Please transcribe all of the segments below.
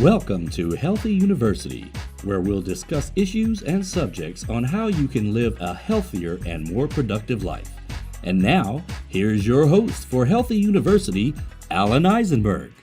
Welcome to Healthy University, where we'll discuss issues and subjects on how you can live a healthier and more productive life. And now, here's your host for Healthy University, Alan Eisenberg.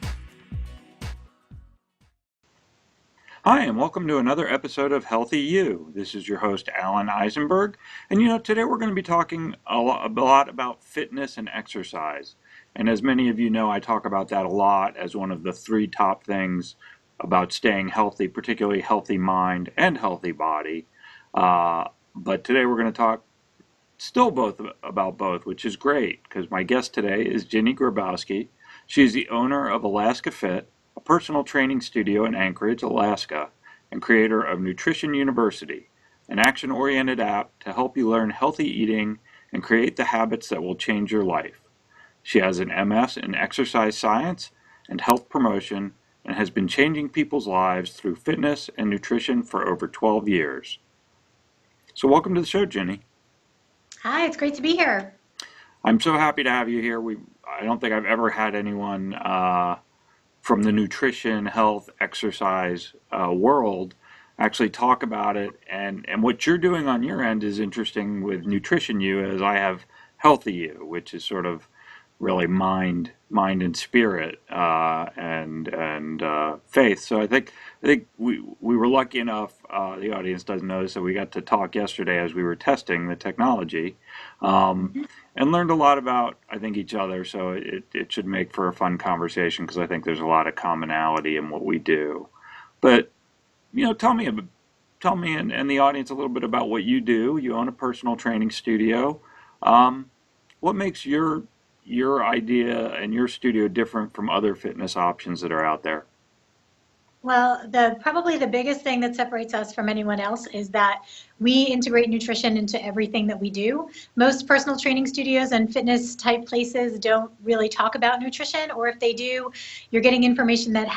Hi, and welcome to another episode of Healthy You. This is your host, Alan Eisenberg. And today we're going to be talking a lot about fitness and exercise. And as many of you know, I talk about that a lot as one of the three top things about staying healthy, particularly healthy mind and healthy body. But today we're going to talk still about both, which is great because my guest today is Ginny Grabowski. She's the owner of AlaskaFit, a personal training studio in Anchorage, Alaska, and creator of Nutrition University, an action-oriented app to help you learn healthy eating and create the habits that will change your life. She has an MS in exercise science and health promotion and has been changing people's lives through fitness and nutrition for over 12 years. So welcome to the show, Ginny. Hi, it's great to be here. I'm so happy to have you here. I don't think I've ever had anyone from the nutrition, health, exercise world actually talk about it. And what you're doing on your end is interesting with Nutrition U, as I have Healthy U, which is sort of really mind and spirit and faith. So I think we were lucky enough. The audience doesn't know this, that we got to talk yesterday as we were testing the technology, and learned a lot about, I think, each other. So it should make for a fun conversation because I think there's a lot of commonality in what we do. But tell me and the audience a little bit about what you do. You own a personal training studio. What makes your idea and your studio different from other fitness options that are out there? Well, probably the biggest thing that separates us from anyone else is that we integrate nutrition into everything that we do. Most personal training studios and fitness type places don't really talk about nutrition, or if they do, you're getting information that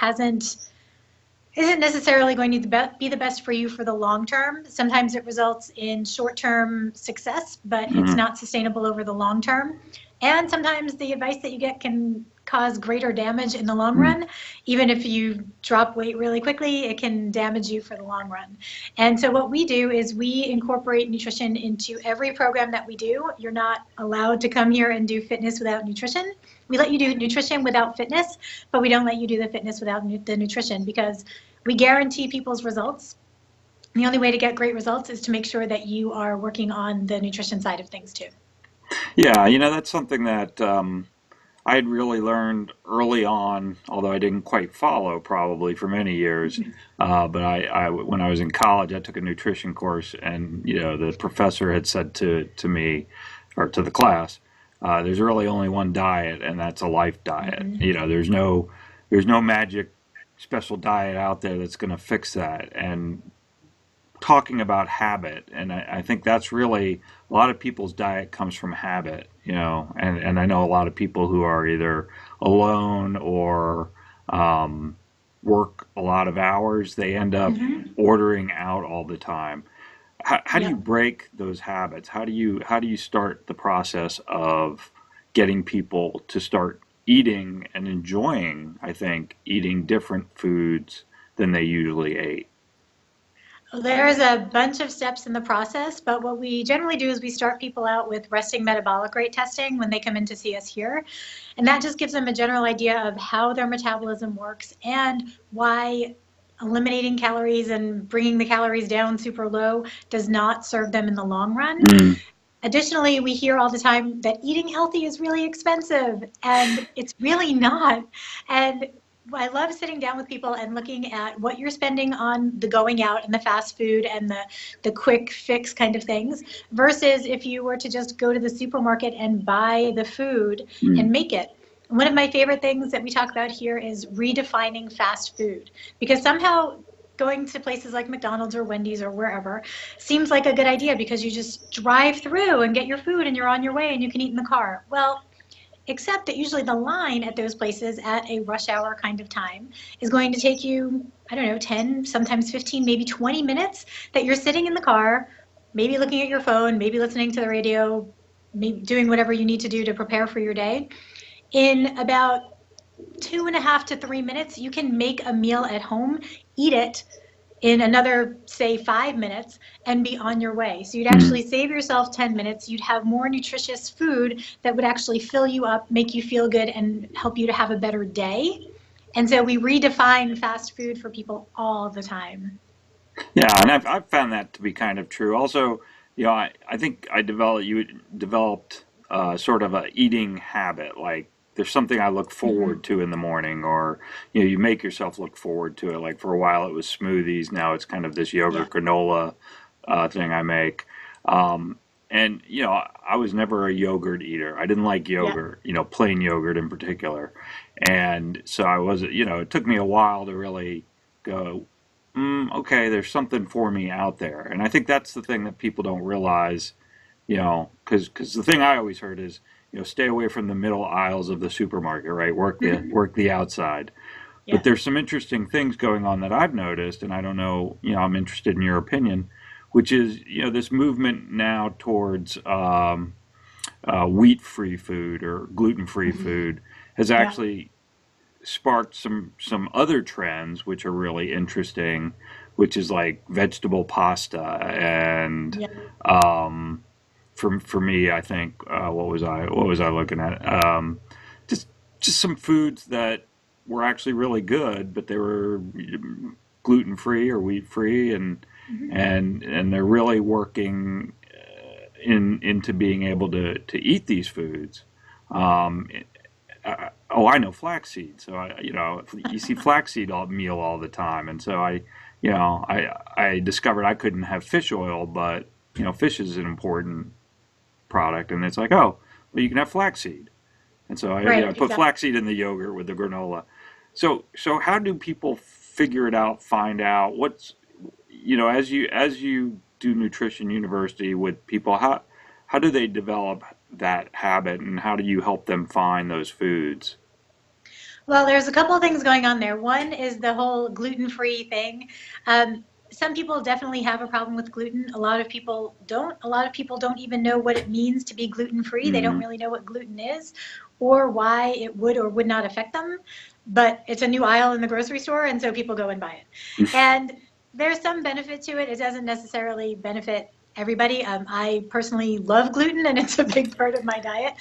isn't necessarily going to be the best for you for the long term. Sometimes it results in short-term success, but it's not sustainable over the long term. And sometimes the advice that you get can cause greater damage in the long run. Even if you drop weight really quickly, it can damage you for the long run. And so what we do is we incorporate nutrition into every program that we do. You're not allowed to come here and do fitness without nutrition. We let you do nutrition without fitness, but we don't let you do the fitness without the nutrition because we guarantee people's results. The only way to get great results is to make sure that you are working on the nutrition side of things too. Yeah, that's something that I had really learned early on, although I didn't quite follow probably for many years. But I when I was in college, I took a nutrition course, and the professor had said to me, or to the class, there's really only one diet, and that's a life diet. There's no magic special diet out there that's going to fix that. And talking about habit, and I think that's really a lot of people's diet comes from habit, and I know a lot of people who are either alone or work a lot of hours, they end up ordering out all the time. How do you break those habits? How do you start the process of getting people to start eating and enjoying, I think, eating different foods than they usually ate? There's a bunch of steps in the process, but what we generally do is we start people out with resting metabolic rate testing when they come in to see us here. And that just gives them a general idea of how their metabolism works and why eliminating calories and bringing the calories down super low does not serve them in the long run. Additionally, we hear all the time that eating healthy is really expensive, and it's really not. And I love sitting down with people and looking at what you're spending on the going out and the fast food and the quick fix kind of things versus if you were to just go to the supermarket and buy the food and make it. One of my favorite things that we talk about here is redefining fast food, because somehow going to places like McDonald's or Wendy's or wherever seems like a good idea because you just drive through and get your food and you're on your way and you can eat in the car. Well, except that usually the line at those places at a rush hour kind of time is going to take you, 10, sometimes 15, maybe 20 minutes that you're sitting in the car, maybe looking at your phone, maybe listening to the radio, maybe doing whatever you need to do to prepare for your day. In about 2.5 to 3 minutes, you can make a meal at home, eat it in another, say, 5 minutes, and be on your way. So you'd actually save yourself 10 minutes. You'd have more nutritious food that would actually fill you up, make you feel good, and help you to have a better day. And so we redefine fast food for people all the time. Yeah, and I've found that to be kind of true. Also, I think you developed sort of a eating habit. Like there's something I look Mhm. forward to in the morning, or you make yourself look forward to it. Like for a while it was smoothies. Now it's kind of this Yeah. yogurt granola thing I make. Um, and I was never a yogurt eater. I didn't like Yeah. yogurt, plain yogurt in particular. And so I was, it took me a while to really go, okay, there's something for me out there. And I think that's the thing that people don't realize, because the thing I always heard is, stay away from the middle aisles of the supermarket, right? Mhm. Work the outside. But Yeah. there's some interesting things going on that I've noticed, and I don't know, I'm interested in your opinion, which is, this movement now towards wheat-free food or gluten-free Mhm. food has Yeah. actually sparked some other trends which are really interesting, which is like vegetable pasta and Yeah. um, for me, I think what was I looking at? Just just some foods that were actually really good, but they were gluten free or wheat free, and Mhm. and they're really working into being able to eat these foods. Um, oh, I know flaxseed. So you see flaxseed meal all the time, and so I discovered I couldn't have fish oil, but fish is an important product, and it's like, oh, well, you can have flaxseed, and so I Right. put Exactly. flaxseed in the yogurt with the granola. So how do people figure it out? Find out what's as you do Nutrition University with people, how do they develop that habit, and how do you help them find those foods? Well, there's a couple of things going on there. One is the whole gluten-free thing. Some people definitely have a problem with gluten. A lot of people don't. A lot of people don't even know what it means to be gluten-free. They don't Hmm. really know what gluten is or why it would or would not affect them. But it's a new aisle in the grocery store, and so people go and buy it. And there's some benefit to it. It doesn't necessarily benefit everybody. I personally love gluten, and it's a big part of my diet.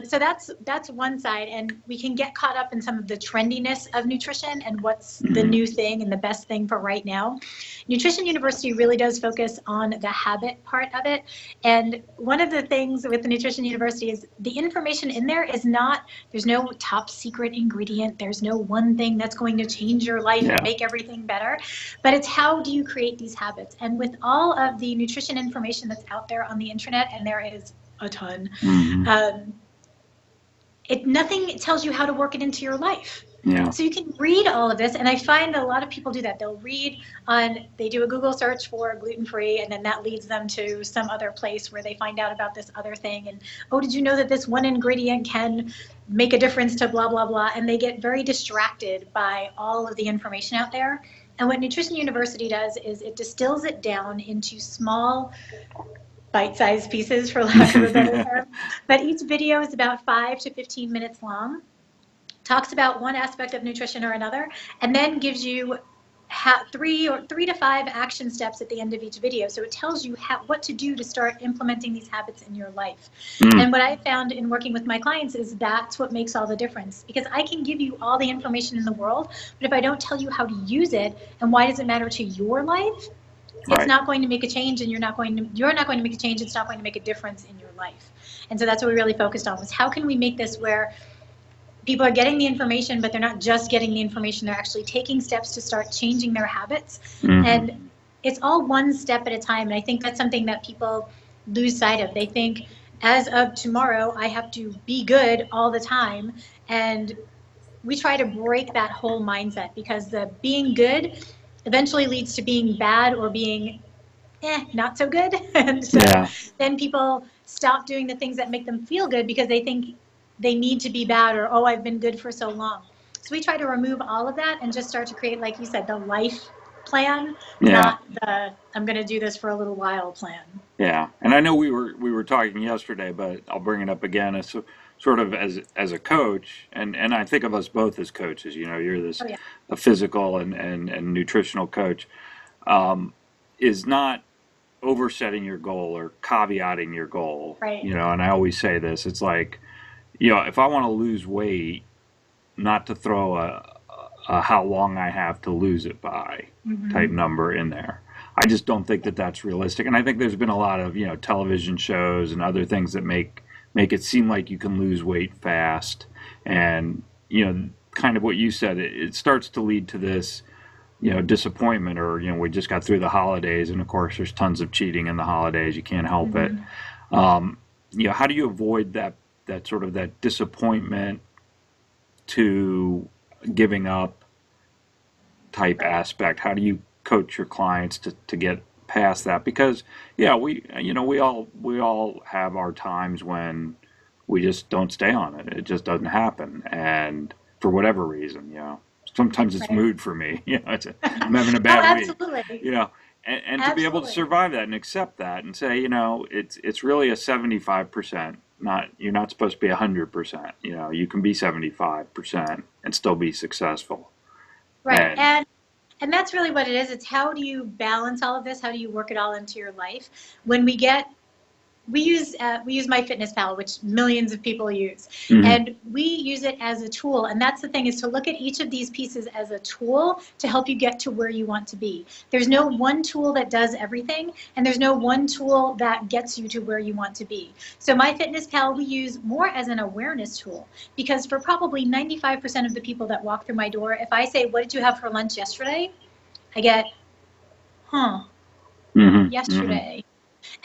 So that's one side, and we can get caught up in some of the trendiness of nutrition and what's the Hmm. new thing and the best thing for right now. Nutrition University really does focus on the habit part of it, and one of the things with the Nutrition University is the information in there is not. There's no top secret ingredient. There's no one thing that's going to change your life and Yeah. make everything better, but it's how do you create these habits? And with all of the nutrition information that's out there on the internet, and there is a ton. Hmm. Um, Nothing tells you how to work it into your life. Yeah. So you can read all of this, and I find that a lot of people do that. They do a Google search for gluten free, and then that leads them to some other place where they find out about this other thing. And oh, did you know that this one ingredient can make a difference to blah, blah, blah? And they get very distracted by all of the information out there. And what Nutrition University does is it distills it down into small bite-sized pieces, for lack of a better term. But each video is about 5 to 15 minutes long, talks about one aspect of nutrition or another, and then gives you 3 to 5 action steps at the end of each video. So it tells you what to do to start implementing these habits in your life. Mm. And what I found in working with my clients is that's what makes all the difference. Because I can give you all the information in the world, but if I don't tell you how to use it and why does it matter to your life, it's Right. not going to make a change, and you're not going to make a change. It's not going to make a difference in your life. And so that's what we really focused on, was how can we make this where people are getting the information, but they're not just getting the information, they're actually taking steps to start changing their habits. Hmm. And it's all one step at a time, and I think that's something that people lose sight of. They think, as of tomorrow, I have to be good all the time, and we try to break that whole mindset, because the being good eventually leads to being bad or being not so good. And so Yeah. then people stop doing the things that make them feel good because they think they need to be bad, or, oh, I've been good for so long. So we try to remove all of that and just start to create, like you said, the life plan, Yeah. not the I'm going to do this for a little while plan. Yeah. And I know we were talking yesterday, but I'll bring it up again. sort of as a coach, and I think of us both as coaches. You're this Oh, yeah. a physical and nutritional coach, is not oversetting your goal or caveating your goal. Right. And I always say this, it's like, if I want to lose weight, not to throw a how long I have to lose it by type number in there. I just don't think that that's realistic. And I think there's been a lot of, television shows and other things that make it seem like you can lose weight fast. And, kind of what you said, it starts to lead to this, disappointment, or, we just got through the holidays, and of course there's tons of cheating in the holidays. You can't help it. How do you avoid that sort of that disappointment to giving up type aspect? How do you coach your clients to get past that? Because we all have our times when we just don't stay on it. It just doesn't happen, and for whatever reason, sometimes it's mood for me. I'm having a bad week. Absolutely. And to be able to survive that and accept that and say, it's really a 75%. You're not supposed to be 100%. You can be 75% and still be successful. Right. And that's really what it is. It's how do you balance all of this? How do you work it all into your life? When we use MyFitnessPal, which millions of people use, and we use it as a tool. And that's the thing, is to look at each of these pieces as a tool to help you get to where you want to be. There's no one tool that does everything, and there's no one tool that gets you to where you want to be. So MyFitnessPal we use more as an awareness tool, because for probably 95% of the people that walk through my door, if I say, "What did you have for lunch yesterday?" I get, yesterday.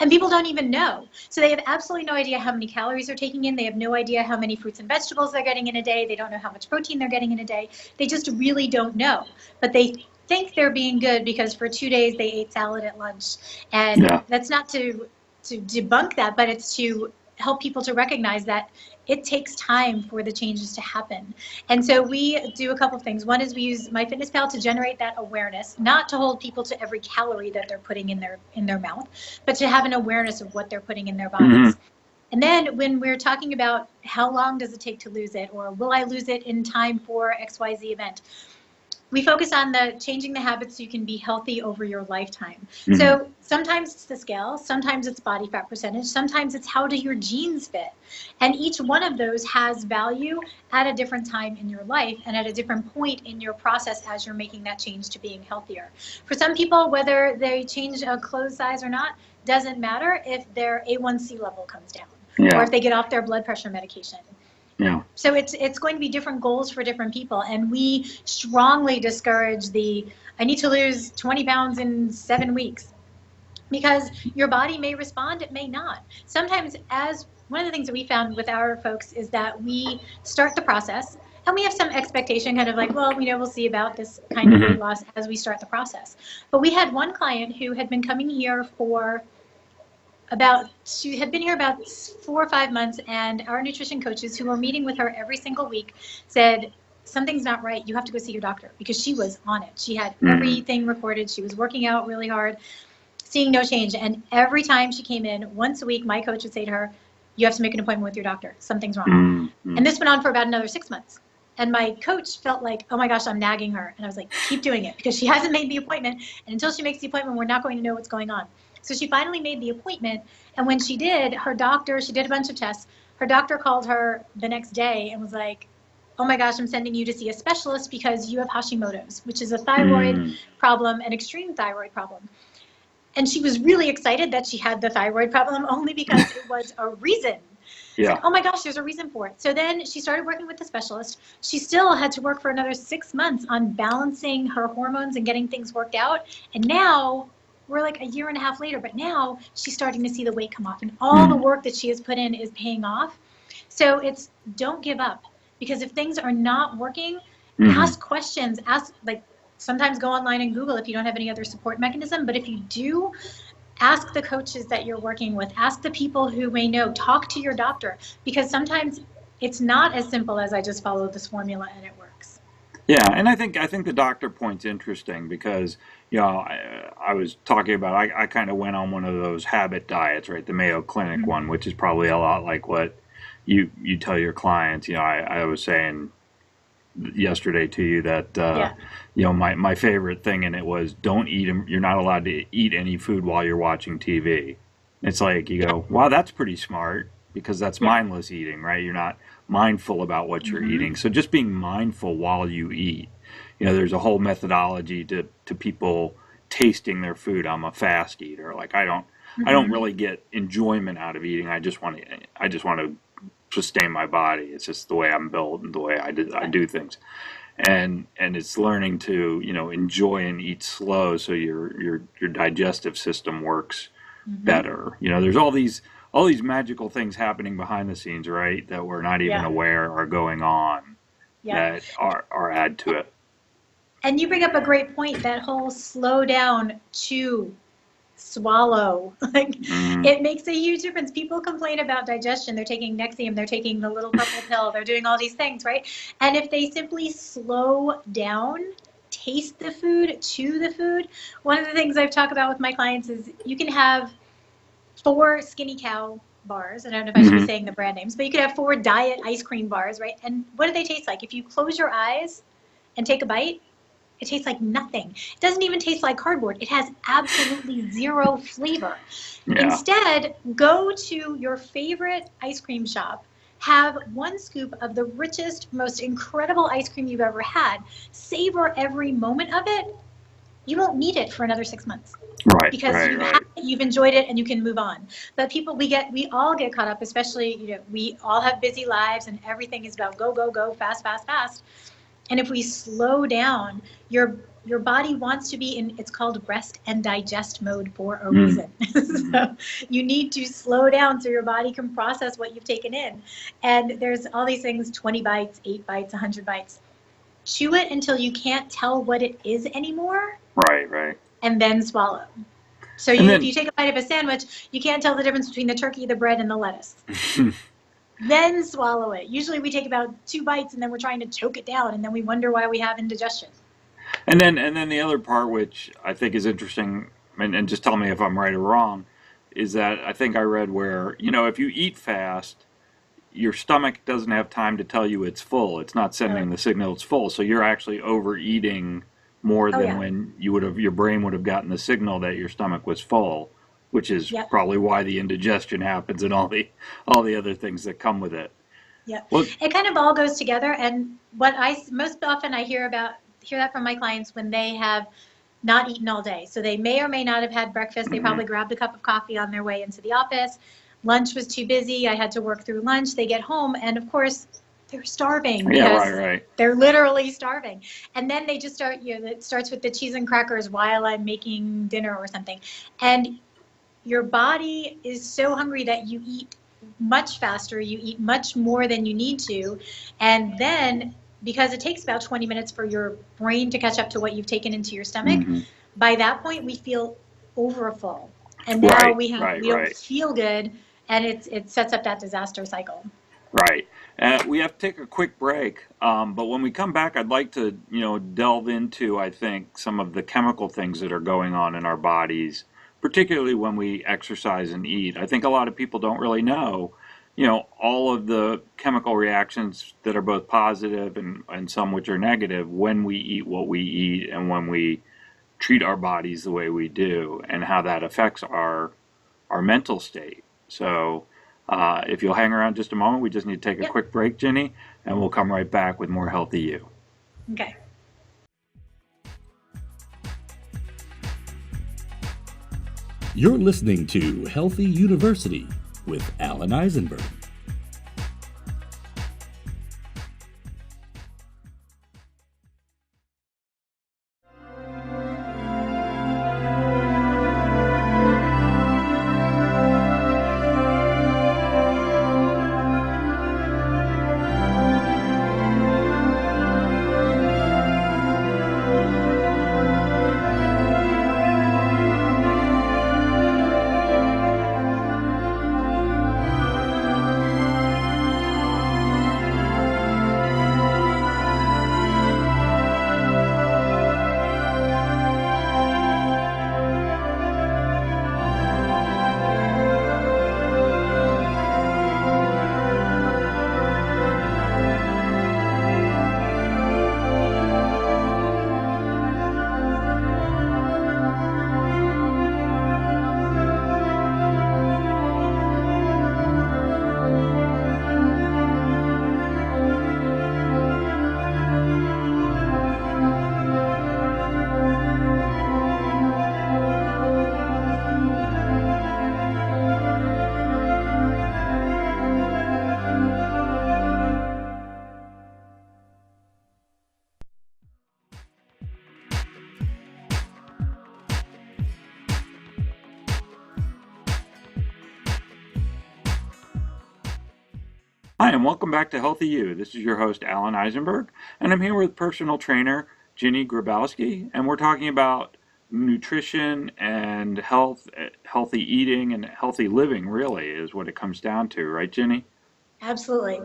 And people don't even know. So they have absolutely no idea how many calories they're taking in. They have no idea how many fruits and vegetables they're getting in a day. They don't know how much protein they're getting in a day. They just really don't know. But they think they're being good because for 2 days they ate salad at lunch. And that's not to debunk that, but it's to help people to recognize that it takes time for the changes to happen. And so we do a couple of things. One is we use MyFitnessPal to generate that awareness, not to hold people to every calorie that they're putting in their mouth, but to have an awareness of what they're putting in their bodies. And then when we're talking about how long does it take to lose it, or will I lose it in time for XYZ event, we focus on changing the habits so you can be healthy over your lifetime. So sometimes it's the scale, sometimes it's body fat percentage, sometimes it's how do your genes fit. And each one of those has value at a different time in your life and at a different point in your process as you're making that change to being healthier. For some people, whether they change a clothes size or not, doesn't matter if their A1C level comes down or if they get off their blood pressure medication. So it's going to be different goals for different people, and we strongly discourage I need to lose 20 pounds in 7 weeks, because your body may respond, it may not. Sometimes, as one of the things that we found with our folks is that we start the process and we have some expectation, kind of like, well, we'll see about this kind of weight loss as we start the process. But we had one client who had been coming here she had been here about 4 or 5 months, and our nutrition coaches who were meeting with her every single week said, something's not right, you have to go see your doctor, because she was on it. She had everything recorded, she was working out really hard, seeing no change. And every time she came in, once a week, my coach would say to her, you have to make an appointment with your doctor, something's wrong. And this went on for about another 6 months. And my coach felt like, oh my gosh, I'm nagging her. And I was like, keep doing it, because she hasn't made the appointment, and until she makes the appointment, we're not going to know what's going on. So she finally made the appointment, and when she did, she did a bunch of tests. Her doctor called her the next day and was like, oh my gosh, I'm sending you to see a specialist because you have Hashimoto's, which is a thyroid problem, an extreme thyroid problem. And she was really excited that she had the thyroid problem, only because it was a reason. Like, oh my gosh, there's a reason for it. So then she started working with the specialist. She still had to work for another 6 months on balancing her hormones and getting things worked out. And now we're like a year and a half later, but now she's starting to see the weight come off, and all the work that she has put in is paying off. So don't give up, because if things are not working, ask questions, sometimes go online and Google if you don't have any other support mechanism. But if you do, ask the coaches that you're working with, ask the people who may know, talk to your doctor, because sometimes it's not as simple as I just follow this formula and it works. Yeah, and I think the doctor point's interesting, because I was talking about, I kind of went on one of those habit diets, right? The Mayo Clinic one, which is probably a lot like what you tell your clients, I was saying yesterday to you that my favorite thing in it was don't eat them. You're not allowed to eat any food while you're watching TV. It's like you go, wow, that's pretty smart, because that's mindless eating, right? You're not mindful about what you're eating. So just being mindful while you eat. There's a whole methodology to people tasting their food. I'm a fast eater. Like I don't really get enjoyment out of eating. I just want to sustain my body. It's just the way I'm built and the way I do things. And it's learning to, enjoy and eat slow so your digestive system works better. There's all these magical things happening behind the scenes, right, that we're not even aware are going on that are add to it. And you bring up a great point, that whole slow down, chew, swallow. It makes a huge difference. People complain about digestion. They're taking Nexium, they're taking the little purple pill, they're doing all these things, right? And if they simply slow down, taste the food, chew the food. One of the things I've talked about with my clients is you can have 4 Skinny Cow bars. I don't know if I should be saying the brand names, but you could have 4 diet ice cream bars, right? And what do they taste like? If you close your eyes and take a bite, it tastes like nothing. It doesn't even taste like cardboard. It has absolutely zero flavor. Instead, go to your favorite ice cream shop, have 1 scoop of the richest, most incredible ice cream you've ever had. Savor every moment of it. You won't need it for another 6 months. Right. Because you've enjoyed it and you can move on. But we all get caught up, especially, we all have busy lives and everything is about go, go, go, fast, fast, fast. And if we slow down, your body wants to be in, it's called rest and digest mode for a reason. So you need to slow down so your body can process what you've taken in. And there's all these things, 20 bites, 8 bites, 100 bites. Chew it until you can't tell what it is anymore. Right. And then swallow. So if you take a bite of a sandwich, you can't tell the difference between the turkey, the bread, and the lettuce. Then swallow it. Usually we take about 2 bites and then we're trying to choke it down and then we wonder why we have indigestion. And then the other part, which I think is interesting, and just tell me if I'm right or wrong, is that I think I read where, if you eat fast, your stomach doesn't have time to tell you it's full. It's not sending the signal it's full. So you're actually overeating more than when your brain would have gotten the signal that your stomach was full, which is probably why the indigestion happens and all the other things that come with it. Yeah, well, it kind of all goes together. And what most often I hear that from my clients when they have not eaten all day. So they may or may not have had breakfast. They probably grabbed a cup of coffee on their way into the office. Lunch was too busy. I had to work through lunch. They get home and of course they're starving. Right. They're literally starving. And then they just start, it starts with the cheese and crackers while I'm making dinner or something. And your body is so hungry that you eat much faster, you eat much more than you need to, and then because it takes about 20 minutes for your brain to catch up to what you've taken into your stomach, by that point we feel overfull, and now we don't feel good, and it sets up that disaster cycle. Right. We have to take a quick break, but when we come back, I'd like to delve into, I think, some of the chemical things that are going on in our bodies, particularly when we exercise and eat. I think a lot of people don't really know, all of the chemical reactions that are both positive and some which are negative when we eat what we eat and when we treat our bodies the way we do, and how that affects our mental state. So if you'll hang around just a moment, we just need to take a quick break, Ginny, and we'll come right back with more Healthy You. Okay. You're listening to Healthy University with Alan Eisenberg. Hi, and welcome back to Healthy You. This is your host, Alan Eisenberg, and I'm here with personal trainer Ginny Grabowski, and we're talking about nutrition and health, healthy eating, and healthy living, really, is what it comes down to, right, Ginny? Absolutely.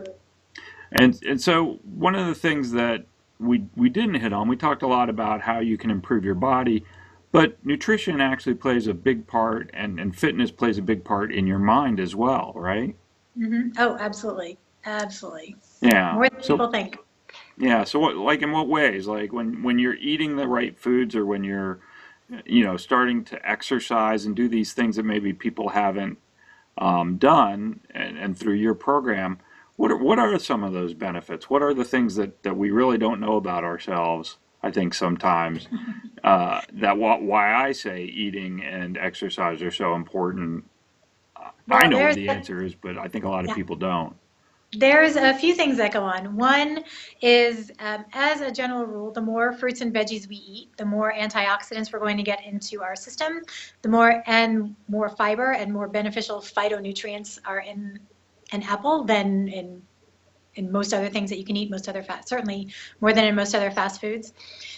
And so one of the things that we didn't hit on, we talked a lot about how you can improve your body, but nutrition actually plays a big part, and fitness plays a big part in your mind as well, right? Oh, absolutely. Absolutely. Yeah. More than So people think. yeah. So what, like, in what ways? Like when you're eating the right foods, or when you're, starting to exercise and do these things that maybe people haven't done, and through your program, what are some of those benefits? What are the things that we really don't know about ourselves? I think sometimes why I say eating and exercise are so important. I Well, know what the answer is, but I think a lot of yeah, people don't. there's a few things that go on. One is, as a general rule, the more fruits and veggies we eat, the more antioxidants we're going to get into our system, the more fiber and more beneficial phytonutrients are in an apple than in most other things that you can eat, most other fat, certainly more than in most other fast foods.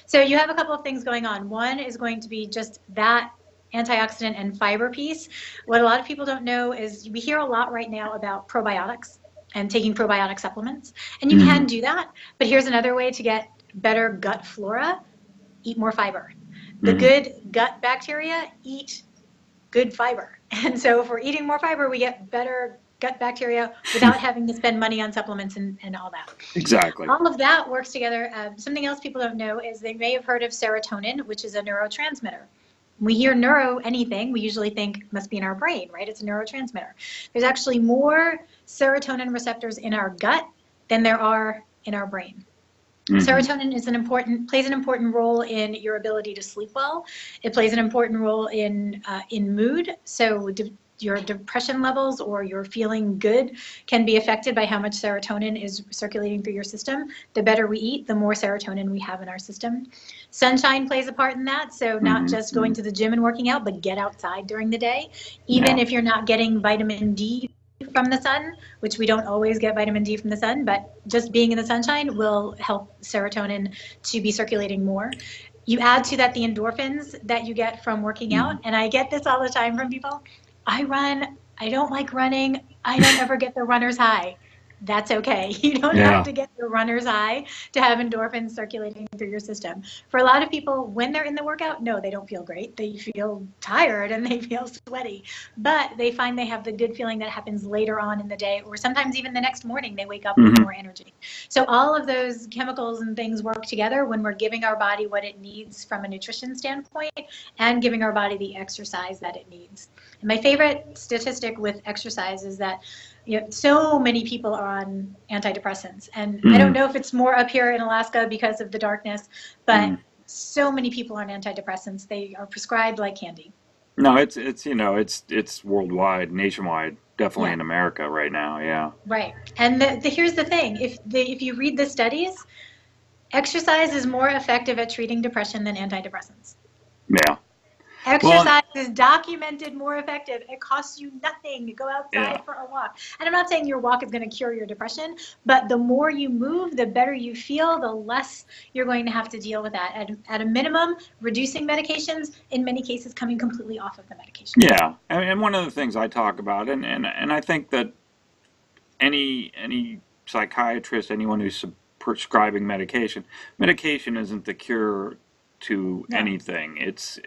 So you have a couple of things going on. One is going to be just that antioxidant and fiber piece. What a lot of people don't know is we hear a lot right now about probiotics and taking probiotic supplements, and you can Hmm. do that. But here's another way to get better gut flora: eat more fiber. The Hmm. good gut bacteria eat good fiber. And so if we're eating more fiber, we get better gut bacteria without having to spend money on supplements and all that. Exactly. All of that works together. Something else people don't know is they may have heard of serotonin, which is a neurotransmitter. When we hear neuro anything, we usually think it must be in our brain, right? It's a neurotransmitter. There's actually more serotonin receptors in our gut than there are in our brain. Hmm. Serotonin plays an important role in your ability to sleep well. It plays an important role in mood. So your depression levels or your feeling good can be affected by how much serotonin is circulating through your system. The better we eat, the more serotonin we have in our system. Sunshine plays a part in that. So not Hmm. just going to the gym and working out, but get outside during the day. Even Yeah. if you're not getting vitamin D from the sun, which we don't always get vitamin D from the sun, but just being in the sunshine will help serotonin to be circulating more. You add to that the endorphins that you get from working out, Hmm. and I get this all the time from people. I run, I don't like running, I don't ever get the runner's high. That's okay. You don't have Yeah. to get the runner's high to have endorphins circulating through your system. For a lot of people, when they're in the workout, no, they don't feel great. They feel tired and they feel sweaty, but they find they have the good feeling that happens later on in the day, or sometimes even the next morning they wake up with Hmm. more energy. So all of those chemicals and things work together when we're giving our body what it needs from a nutrition standpoint and giving our body the exercise that it needs. And my favorite statistic with exercise is that so many people are on antidepressants. And I don't Hmm. know if it's more up here in Alaska because of the darkness, but Hmm. so many people on antidepressants. They are prescribed like candy. No, it's worldwide, nationwide, definitely Yeah, in America right now. Yeah. right. And here's the thing. If you read the studies, exercise is more effective at treating depression than antidepressants. Yeah. Well, Exercise is documented more effective. It costs you nothing. Go yeah. outside for a walk. And I'm not saying your walk is going to cure your depression, but the more you move, the better you feel, the less you're going to have to deal with that. At a minimum, reducing medications, in many cases, coming completely off of the medications. Yeah. And one of the things I talk about, and I think that any psychiatrist, anyone who's prescribing medication isn't the cure to No. anything. It's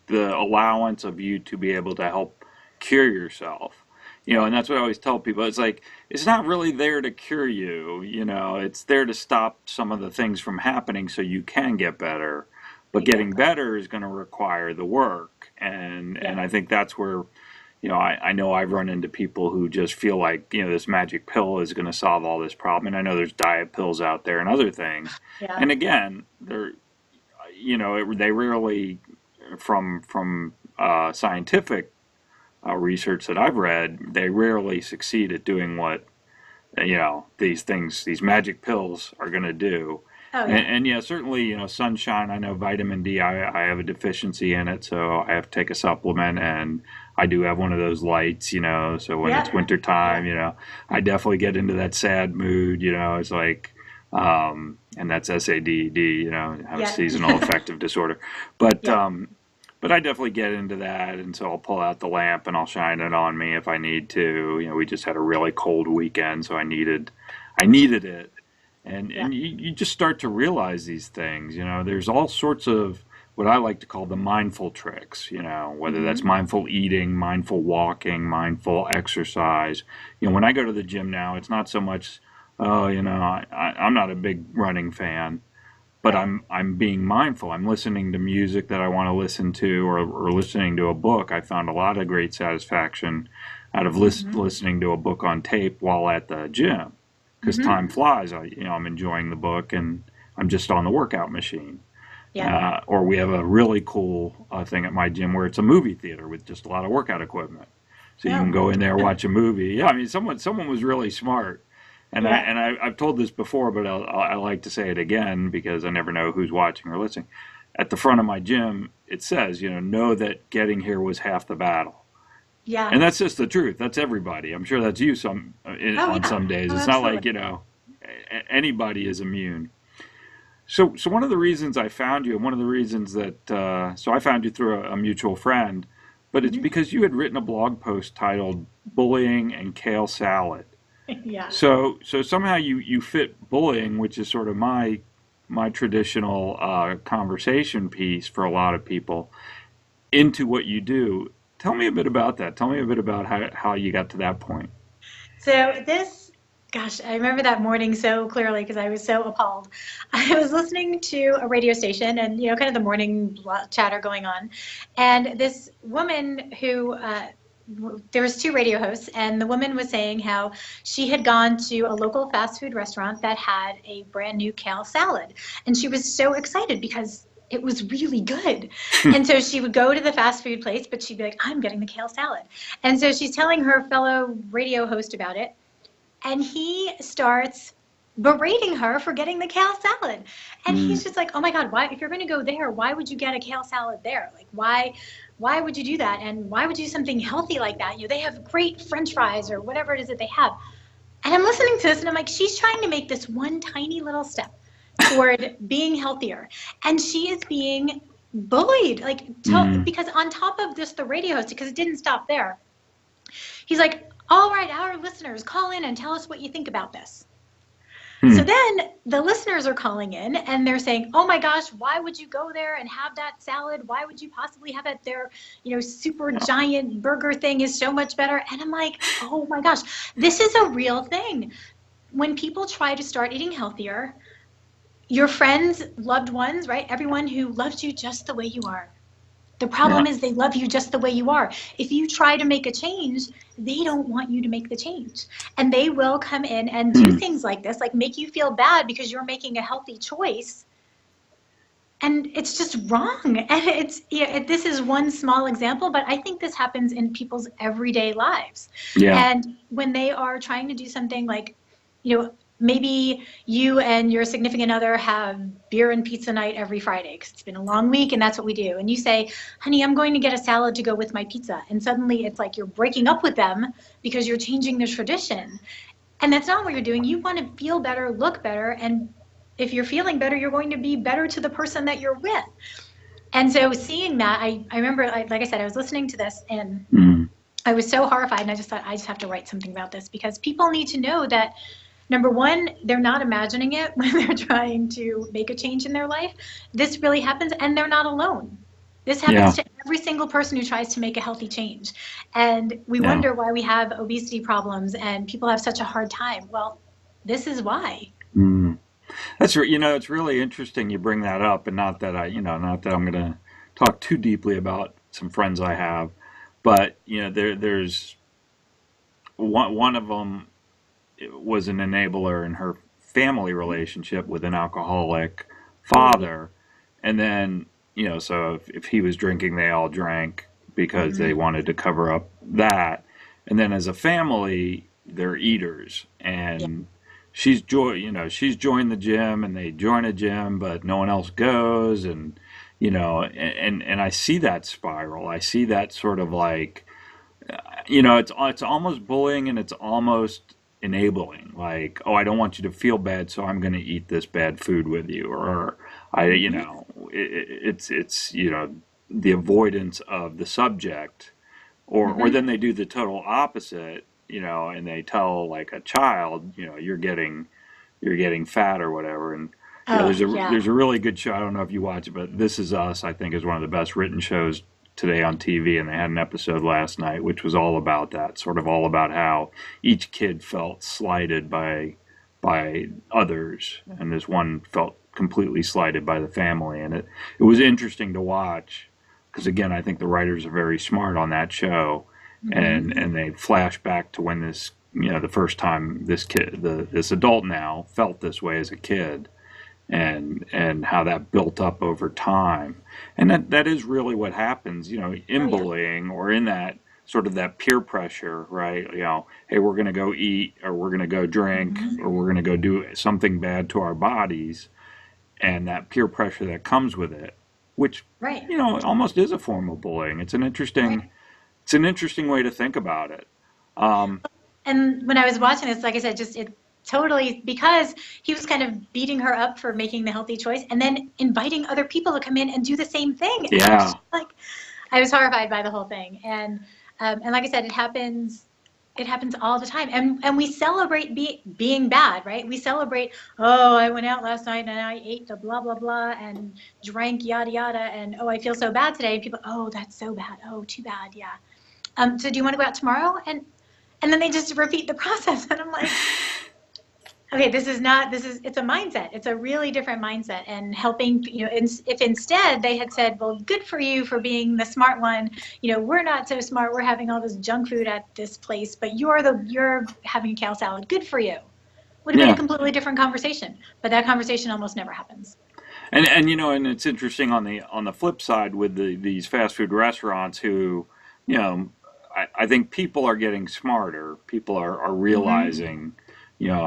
the allowance of you to be able to help cure yourself. And that's what I always tell people. It's like it's not really there to cure you. It's there to stop some of the things from happening so you can get better. But getting Exactly. better is going to require the work, and Yeah. I think that's where I know I've run into people who just feel like, this magic pill is going to solve all this problem. And I know there's diet pills out there and other things. Yeah. And again, they rarely, from scientific research that I've read, they rarely succeed at doing what, these things, these magic pills are going to do. Oh yeah. And yeah, certainly, sunshine, I know vitamin D, I have a deficiency in it, so I have to take a supplement, and I do have one of those lights, so when it's Yep. winter Yep. time, I definitely get into that sad mood, it's like, and that's SADD, have a Yeah. seasonal affective disorder. But, Yep. um, but I definitely get into that, and so I'll pull out the lamp and I'll shine it on me if I need to. We just had a really cold weekend, so I needed it. And Yeah. and you just start to realize these things. There's all sorts of what I like to call the mindful tricks. Whether that's Hmm. mindful eating, mindful walking, mindful exercise. When I go to the gym now, it's not so much. Oh, I'm not a big running fan, but Right. I'm being mindful. I'm listening to music that I want to listen to, or listening to a book. I found a lot of great satisfaction out of Hmm. listening to a book on tape while at the gym, because Hmm. time flies. I'm enjoying the book, and I'm just on the workout machine. Yep. Or we have a really cool thing at my gym where it's a movie theater with just a lot of workout equipment, so you Oh, can go cool. in there, watch a movie. Yeah, I mean, someone was really smart, and I Yeah. and I, I've told this before, but I like to say it again because I never know who's watching or listening. At the front of my gym, it says, know that getting here was half the battle. Yeah. And that's just the truth. That's everybody. I'm sure that's you Oh on yeah. some days. Oh, It's not absolutely. like, anybody is immune. So one of the reasons I found you, and one of the reasons that, so I found you through a mutual friend, but it's Hmm. because you had written a blog post titled Bullying and Kale Salad. Yeah. So somehow you fit bullying, which is sort of my traditional conversation piece for a lot of people, into what you do. Tell me a bit about that. Tell me a bit about how you got to that point. So this, gosh, I remember that morning so clearly because I was so appalled. I was listening to a radio station and, kind of the morning chatter going on. And this woman who, there was two radio hosts, and the woman was saying how she had gone to a local fast food restaurant that had a brand new kale salad. And she was so excited because it was really good. And so she would go to the fast food place, but she'd be like, I'm getting the kale salad. And so she's telling her fellow radio host about it, and he starts berating her for getting the kale salad. And Mm, he's just like, "Oh my God, why if you're going to go there, why would you get a kale salad there? Like why would you do that? And why would you do something healthy like that? They have great french fries or whatever it is that they have." And I'm listening to this and I'm like, she's trying to make this one tiny little step toward being healthier. And she is being bullied, like, mm, because on top of this, the radio host, because it didn't stop there, he's like, all right, our listeners, call in and tell us what you think about this. So mm. then the listeners are calling in and they're saying, oh my gosh, why would you go there and have that salad? Why would you possibly have it there? Super Yeah. giant burger thing is so much better. And I'm like, oh my gosh, this is a real thing. When people try to start eating healthier, your friends, loved ones, right? Everyone who loves you just the way you are. The Yeah. problem is they love you just the way you are. If you try to make a change, they don't want you to make the change. And they will come in and do Mm, things like this, like make you feel bad because you're making a healthy choice. And it's just wrong. And this is one small example, but I think this happens in people's everyday lives. yeah. And when they are trying to do something like, maybe you and your significant other have beer and pizza night every Friday because it's been a long week and that's what we do. And you say, honey, I'm going to get a salad to go with my pizza. And suddenly it's like you're breaking up with them because you're changing the tradition. And that's not what you're doing. You want to feel better, look better. And if you're feeling better, you're going to be better to the person that you're with. And so seeing that, I remember, like I said, I was listening to this and Mm, I was so horrified. And I just thought, I just have to write something about this because people need to know that number one, they're not imagining it when they're trying to make a change in their life. This really happens, and they're not alone. This happens yeah. to every single person who tries to make a healthy change. And we Yeah. wonder why we have obesity problems and people have such a hard time. Well, this is why. Mm. It's really interesting you bring that up, and not that I'm going to talk too deeply about some friends I have, but there's one of them was an enabler in her family relationship with an alcoholic Oh, yeah. father, and then so if he was drinking, they all drank because they Hmm. wanted to cover up that, and then as a family, they're eaters, Yeah. and she's joined the gym, and they join a gym, but no one else goes, and and I see that spiral. I see that sort of like, it's almost bullying, and it's almost enabling. Like, oh, I don't want you to feel bad, so I'm going to eat this bad food with you, or it's the avoidance of the subject, or then they do the total opposite, and they tell like a child, you're getting fat or whatever. And Oh, there's yeah. a really good show. I don't know if you watch it, but This Is Us, I think, is one of the best written shows today on TV, and they had an episode last night which was all about that, sort of all about how each kid felt slighted by others, and this one felt completely slighted by the family. And it was interesting to watch, because again, I think the writers are very smart on that show, Hmm. and they flash back to when this, the first time this kid, this adult now, felt this way as a kid, and how that built up over time. And that is really what happens, Oh, in yeah. bullying, or in that sort of that peer pressure, right? Hey, we're going to go eat, or we're going to go drink, Hmm. or we're going to go do something bad to our bodies, and that peer pressure that comes with it, which, Right. almost is a form of bullying. Right. It's an interesting way to think about it. Um, And when I was watching this, like I said, just it totally, because he was kind of beating her up for making the healthy choice and then inviting other people to come in and do the same thing. And I was yeah, just like, I was horrified by the whole thing. And like I said, it happens all the time. And we celebrate being bad, right? We celebrate, oh, I went out last night and I ate the blah, blah, blah and drank yada, yada. And oh, I feel so bad today. And people, oh, that's so bad. Oh, too bad. Yeah. So do you want to go out tomorrow? And then they just repeat the process. And I'm like, okay, it's a mindset. It's a really different mindset. And helping, if instead they had said, well, good for you for being the smart one, we're not so smart. We're having all this junk food at this place, but you're having a kale salad. Good for you. Would have been a yeah. completely different conversation. But that conversation almost never happens. And it's interesting on the flip side with these fast food restaurants who, you know, I think people are getting smarter. People are Hmm. realizing,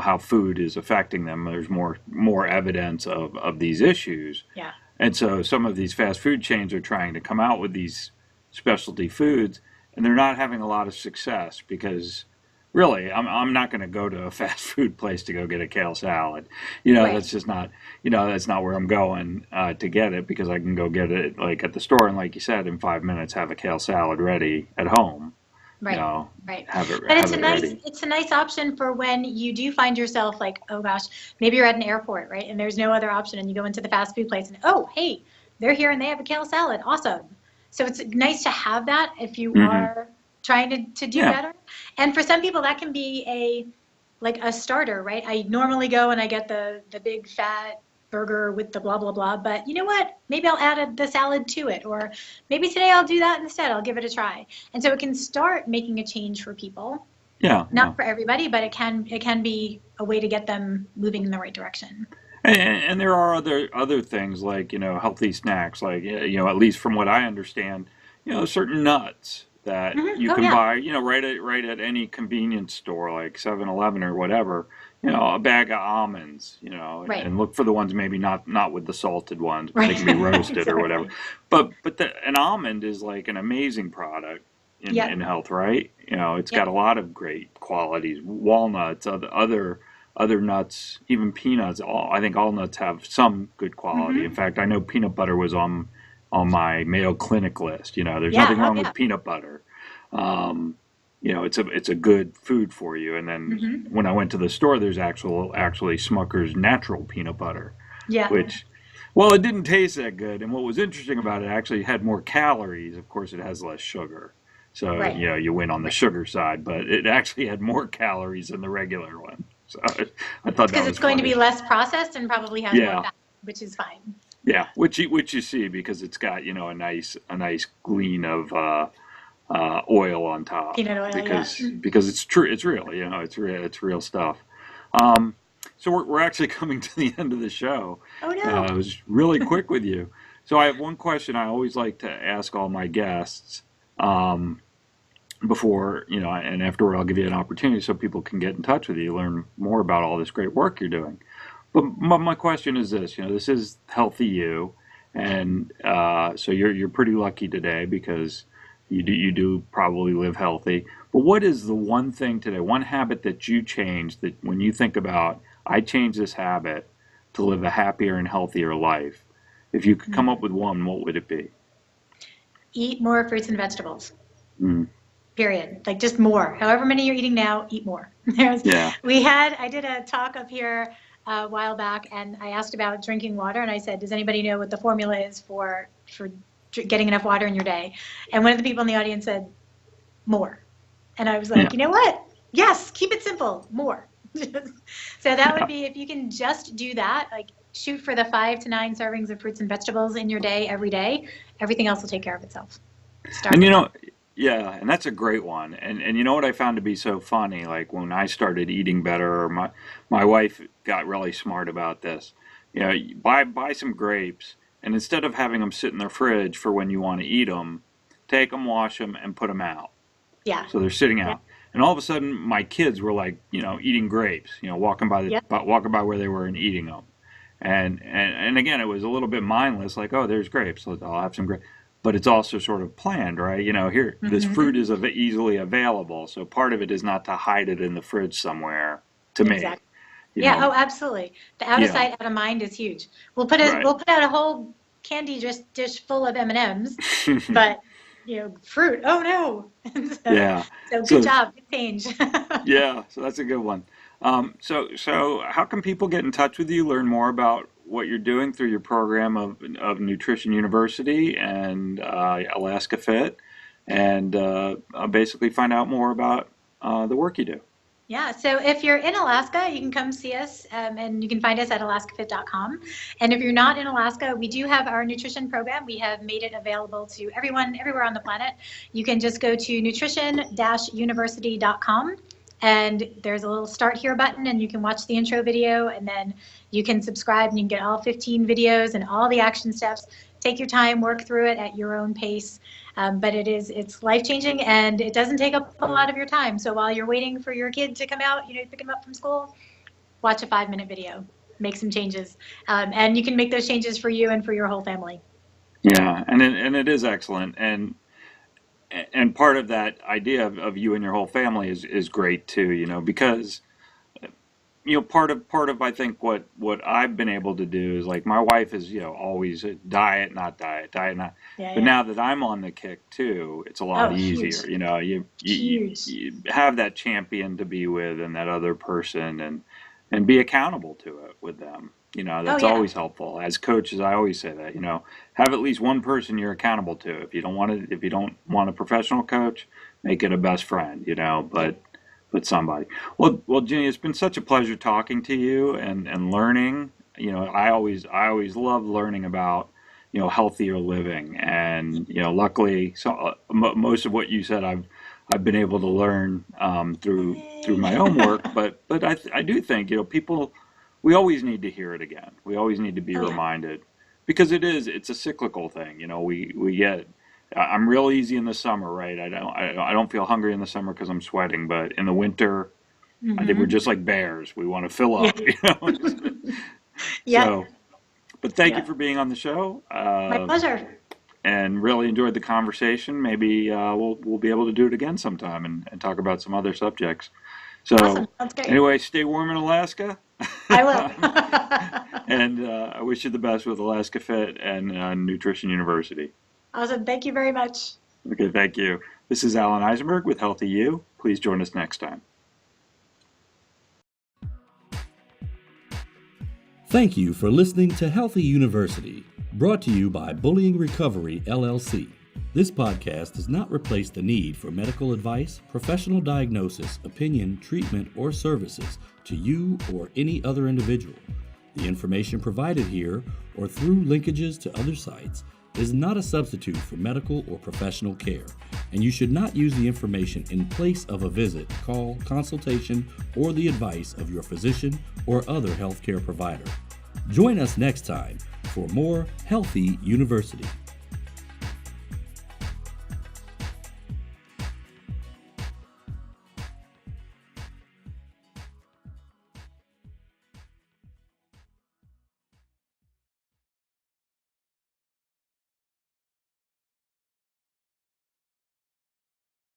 how food is affecting them. There's more evidence of these issues. Yeah. And so some of these fast food chains are trying to come out with these specialty foods, and they're not having a lot of success because really, I'm not going to go to a fast food place to go get a kale salad. Right. That's just not, that's not where I'm going to get it, because I can go get it like at the store, and like you said, in 5 minutes have a kale salad ready at home. You Right. know, Right. have it But have it ready. it's a nice option for when you do find yourself like, oh gosh, maybe you're at an airport, right? And there's no other option and you go into the fast food place and oh, hey, they're here and they have a kale salad. Awesome. So it's nice to have that if you Hmm. are trying to do Yeah, better. And for some people that can be like a starter, right? I normally go and I get the big fat burger with the blah blah blah, but you know what? Maybe I'll add the salad to it, or maybe today I'll do that instead. I'll give it a try. And so it can start making a change for people. yeah, yeah. Not for everybody, but it can be a way to get them moving in the right direction. And there are other things like, healthy snacks, like, at least from what I understand, certain nuts that Hmm. you Oh can yeah, buy, right at any convenience store like 7-Eleven or whatever, a bag of almonds, right, and look for the ones maybe not with the salted ones, but they right, can be roasted or whatever. exactly. But an almond is like an amazing product in Yep, health, right? It's got a yep. lot of great qualities. Walnuts, other nuts, even peanuts. I think all nuts have some good quality. In Hmm. fact, I know peanut butter was on my Mayo Clinic list. There's Yeah, nothing oh wrong yeah. with peanut butter. Um, it's a good food for you. And then Hmm. when I went to the store, there's actually Smucker's natural peanut butter, Yeah, which, well, it didn't taste that good. And what was interesting about it, actually had more calories. Of course, it has less sugar. So, right. you win on the Right. sugar side, but it actually had more calories than the regular one. So I thought It's that because was it's going to be funny. less processed and probably has more Yeah, fat, which is fine. yeah, which you see, because it's got, a nice glean of oil on top, Peanut oil, yeah. because it's true, it's real, it's real stuff. Um, so we're actually coming to the end of the show. Oh no. It was really quick with you. So I have one question I always like to ask all my guests. Um, before, and afterward I'll give you an opportunity so people can get in touch with you, learn more about all this great work you're doing. But my question is this, this is Healthy You, and so you're pretty lucky today because you do probably live healthy. But what is the one thing today, one habit that you changed that when you think about, I changed this habit to live a happier and healthier life? If you could come up with one, what would it be? Eat more fruits and vegetables. Mm. Period. Like just more. However many you're eating now, eat more. Yeah. I did a talk up here a while back, and I asked about drinking water, and I said, does anybody know what the formula is for getting enough water in your day? And one of the people in the audience said, more. And I was like, You know what? Yes, keep it simple, more. So that would be, if you can just do that, like shoot for the 5 to 9 servings of fruits and vegetables in your day every day, everything else will take care of itself. And yeah, and that's a great one. And you know what I found to be so funny, like when I started eating better, or my wife got really smart about this. Buy some grapes, and instead of having them sit in the fridge for when you want to eat them, take them, wash them, and put them out. Yeah. So they're sitting out. Yeah. And all of a sudden, my kids were like, eating grapes, walking by where they were and eating them. And again, it was a little bit mindless, like, oh, there's grapes, I'll have some grapes. But it's also sort of planned, right? Here, this fruit is easily available. So part of it is not to hide it in the fridge somewhere, to me. Exactly. Yeah, oh, absolutely. The out of sight, out of mind is huge. We'll put out a whole candy dish full of M&Ms, but fruit, oh no. So good job, good change. Yeah, so that's a good one. So how can people get in touch with you, learn more about what you're doing through your program of Nutrition University and AlaskaFit, and basically find out more about the work you do? Yeah, so if you're in Alaska, you can come see us, and you can find us at AlaskaFit.com. And if you're not in Alaska, we do have our nutrition program. We have made it available to everyone, everywhere on the planet. You can just go to nutrition-university.com, and there's a little Start Here button, and you can watch the intro video, and then you can subscribe, and you can get all 15 videos and all the action steps. Take your time, work through it at your own pace. But it's life-changing, and it doesn't take up a lot of your time. So while you're waiting for your kid to come out, pick them up from school, watch a 5-minute video, make some changes. And you can make those changes for you and for your whole family. Yeah, and it is excellent. And part of that idea of you and your whole family is great too, because part of I think what I've been able to do is, like, my wife is always diet not. Yeah, but now that I'm on the kick too, it's a lot easier. You have that champion to be with, and that other person, and be accountable to it with them. That's always helpful. As coaches, I always say that, have at least one person you're accountable to. If you don't want a professional coach, make it a best friend, but somebody. Well, Ginny, it's been such a pleasure talking to you and learning. I always love learning about, healthier living, and luckily, most of what you said I've been able to learn through my own work. But I do think people, we always need to hear it again. We always need to be reminded, because it's a cyclical thing. We get. I'm real easy in the summer, right? I don't feel hungry in the summer because I'm sweating, but in the winter, I think we're just like bears. We want to fill up, Yeah. So, but thank you for being on the show. My pleasure. And really enjoyed the conversation. Maybe we'll be able to do it again sometime and talk about some other subjects. So awesome. That's great. Anyway, stay warm in Alaska. I will. And I wish you the best with AlaskaFit and Nutrition University. Awesome. Thank you very much. Okay, thank you. This is Alan Eisenberg with Healthy You. Please join us next time. Thank you for listening to Healthy University, brought to you by Bullying Recovery, LLC. This podcast does not replace the need for medical advice, professional diagnosis, opinion, treatment, or services to you or any other individual. The information provided here or through linkages to other sites is not a substitute for medical or professional care, and you should not use the information in place of a visit, call, consultation, or the advice of your physician or other healthcare provider. Join us next time for more Healthy University.